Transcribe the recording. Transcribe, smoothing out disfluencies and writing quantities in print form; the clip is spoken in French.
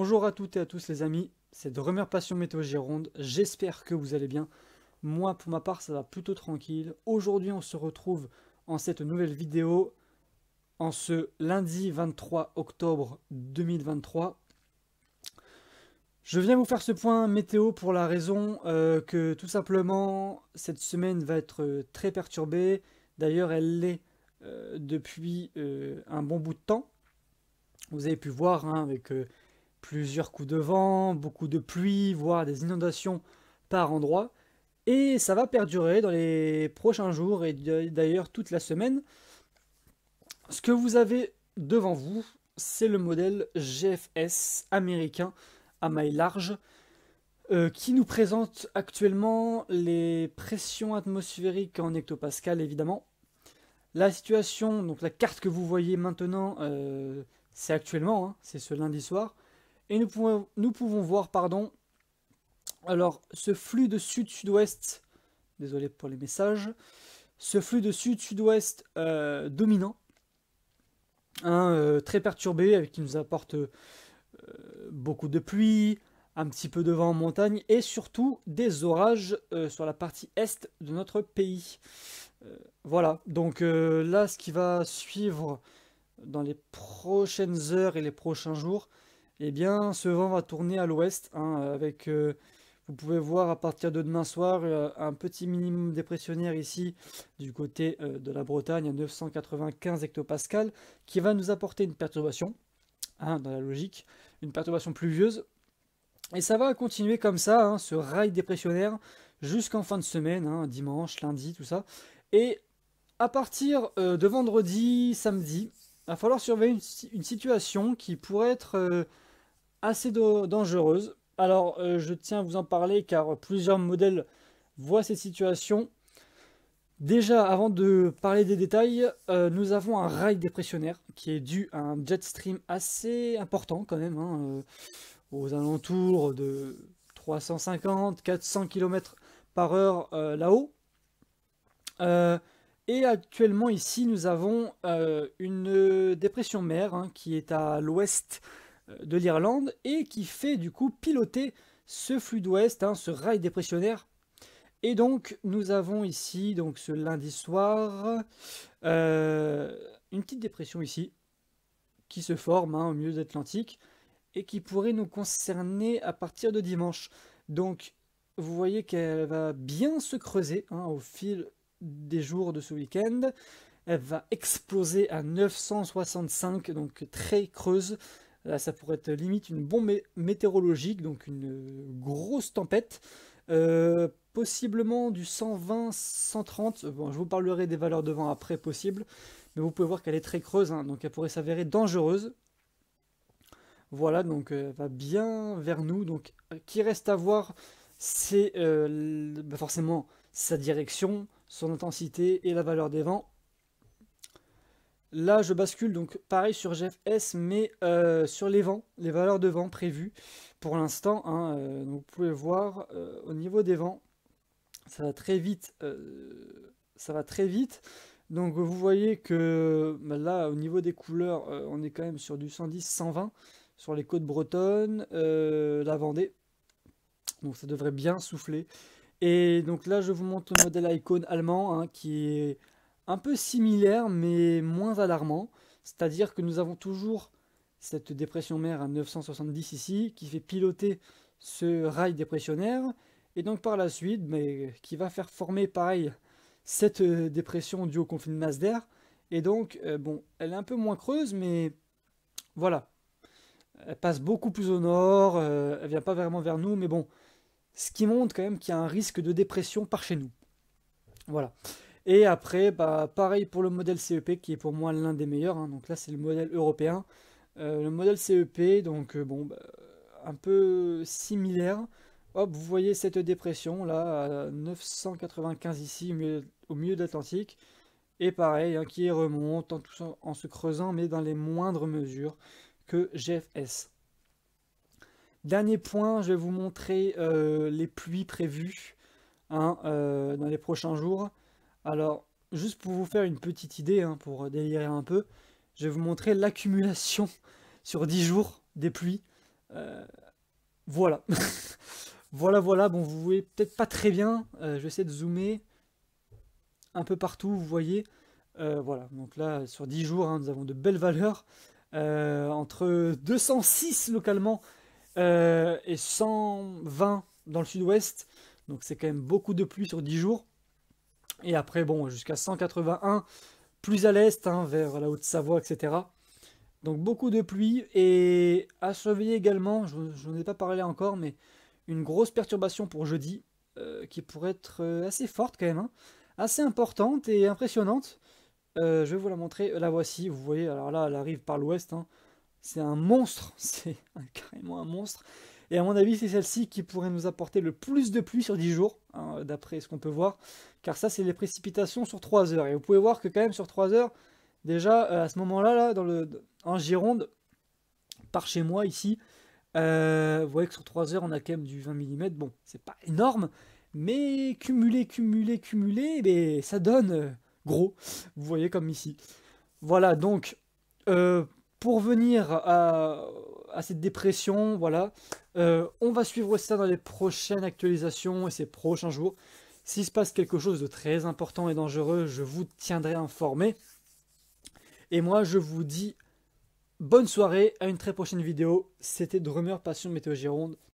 Bonjour à toutes et à tous les amis, c'est Drummer Passion Météo Gironde, j'espère que vous allez bien. Moi pour ma part ça va plutôt tranquille. Aujourd'hui on se retrouve en cette nouvelle vidéo en ce lundi 23 octobre 2023. Je viens vous faire ce point météo pour la raison que tout simplement cette semaine va être très perturbée. D'ailleurs elle l'est depuis un bon bout de temps. Vous avez pu voir hein, avec plusieurs coups de vent, beaucoup de pluie, voire des inondations par endroits. Et ça va perdurer dans les prochains jours et d'ailleurs toute la semaine. Ce que vous avez devant vous, c'est le modèle GFS américain à maille large qui nous présente actuellement les pressions atmosphériques en hectopascal évidemment. La situation, donc la carte que vous voyez maintenant, c'est actuellement, hein, c'est ce lundi soir. Et nous pouvons voir, pardon, alors ce flux de sud-sud-ouest, désolé pour les messages, ce flux de sud-sud-ouest dominant, hein, très perturbé, qui nous apporte beaucoup de pluie, un petit peu de vent en montagne et surtout des orages sur la partie est de notre pays. Voilà, donc là ce qui va suivre dans les prochaines heures et les prochains jours, eh bien, ce vent va tourner à l'ouest, hein, avec, vous pouvez voir à partir de demain soir, un petit minimum dépressionnaire ici, du côté de la Bretagne, à 995 hectopascales, qui va nous apporter une perturbation, hein, dans la logique, une perturbation pluvieuse. Et ça va continuer comme ça, hein, ce rail dépressionnaire, jusqu'en fin de semaine, hein, dimanche, lundi, tout ça. Et à partir de vendredi, samedi, il va falloir surveiller une situation qui pourrait être assez dangereuse. Alors, je tiens à vous en parler car plusieurs modèles voient cette situation. Déjà, avant de parler des détails, nous avons un rail dépressionnaire qui est dû à un jet stream assez important quand même, hein, aux alentours de 350-400 km par heure là-haut. Et actuellement ici nous avons une dépression mer hein, qui est à l'ouest de l'Irlande et qui fait du coup piloter ce flux d'ouest, hein, ce rail dépressionnaire. Et donc nous avons ici, donc ce lundi soir, une petite dépression ici qui se forme hein, au milieu de l'Atlantique et qui pourrait nous concerner à partir de dimanche. Donc vous voyez qu'elle va bien se creuser hein, au fil des jours de ce week-end. Elle va exploser à 965, donc très creuse. Là, ça pourrait être limite une bombe météorologique, donc une grosse tempête. Possiblement du 120, 130. Bon, je vous parlerai des valeurs de vent après, possible. Mais vous pouvez voir qu'elle est très creuse, hein, donc elle pourrait s'avérer dangereuse. Voilà, donc elle va bien vers nous. Donc, qui reste à voir, c'est forcément sa direction, son intensité et la valeur des vents. Là, je bascule donc pareil sur GFS, mais sur les vents, les valeurs de vent prévues pour l'instant. Hein, donc vous pouvez voir au niveau des vents, ça va très vite. Ça va très vite. Donc vous voyez que bah, là, au niveau des couleurs, on est quand même sur du 110-120 sur les côtes bretonnes, la Vendée. Donc ça devrait bien souffler. Et donc là, je vous montre le modèle Icon allemand hein, qui est un peu similaire mais moins alarmant. C'est-à-dire que nous avons toujours cette dépression mer à 970 ici qui fait piloter ce rail dépressionnaire. Et donc par la suite, mais, qui va faire former pareil cette dépression due au conflit de masse d'air. Et donc, bon, elle est un peu moins creuse, mais voilà. Elle passe beaucoup plus au nord, elle vient pas vraiment vers nous, mais bon, ce qui montre quand même qu'il y a un risque de dépression par chez nous. Voilà. Et après, bah, pareil pour le modèle CEP qui est pour moi l'un des meilleurs. Hein. Donc là, c'est le modèle européen. Le modèle CEP, donc bon, bah, un peu similaire. Hop, vous voyez cette dépression là, à 995 ici, au milieu de l'Atlantique. Et pareil, hein, qui remonte en se creusant, mais dans les moindres mesures que GFS. Dernier point, je vais vous montrer les pluies prévues hein, dans les prochains jours. Alors, juste pour vous faire une petite idée, hein, pour délirer un peu, je vais vous montrer l'accumulation sur 10 jours des pluies. Voilà. Voilà, bon, vous voyez peut-être pas très bien, je vais essayer de zoomer un peu partout, vous voyez. Voilà, donc là, sur 10 jours, hein, nous avons de belles valeurs, entre 206 localement et 120 dans le sud-ouest, donc c'est quand même beaucoup de pluie sur 10 jours. Et après, bon, jusqu'à 181, plus à l'est, hein, vers la Haute-Savoie, etc. Donc beaucoup de pluie, et à surveiller également, je n'en ai pas parlé encore, mais une grosse perturbation pour jeudi, qui pourrait être assez forte quand même, hein, assez importante et impressionnante. Je vais vous la montrer, la voici, vous voyez, alors là, elle arrive par l'ouest, hein. C'est un monstre, c'est carrément un monstre. Et à mon avis, c'est celle-ci qui pourrait nous apporter le plus de pluie sur 10 jours, hein, d'après ce qu'on peut voir. Car ça, c'est les précipitations sur 3 heures. Et vous pouvez voir que quand même sur 3 heures, déjà à ce moment-là, là, en Gironde, par chez moi ici, vous voyez que sur 3 heures, on a quand même du 20 mm. Bon, c'est pas énorme, mais cumulé, mais ça donne gros. Vous voyez comme ici. Voilà, donc, pour venir à cette dépression, voilà, on va suivre ça dans les prochaines actualisations et ces prochains jours. S'il se passe quelque chose de très important et dangereux, je vous tiendrai informé. Et moi, je vous dis bonne soirée, à une très prochaine vidéo. C'était Drummer Passion Météo Gironde.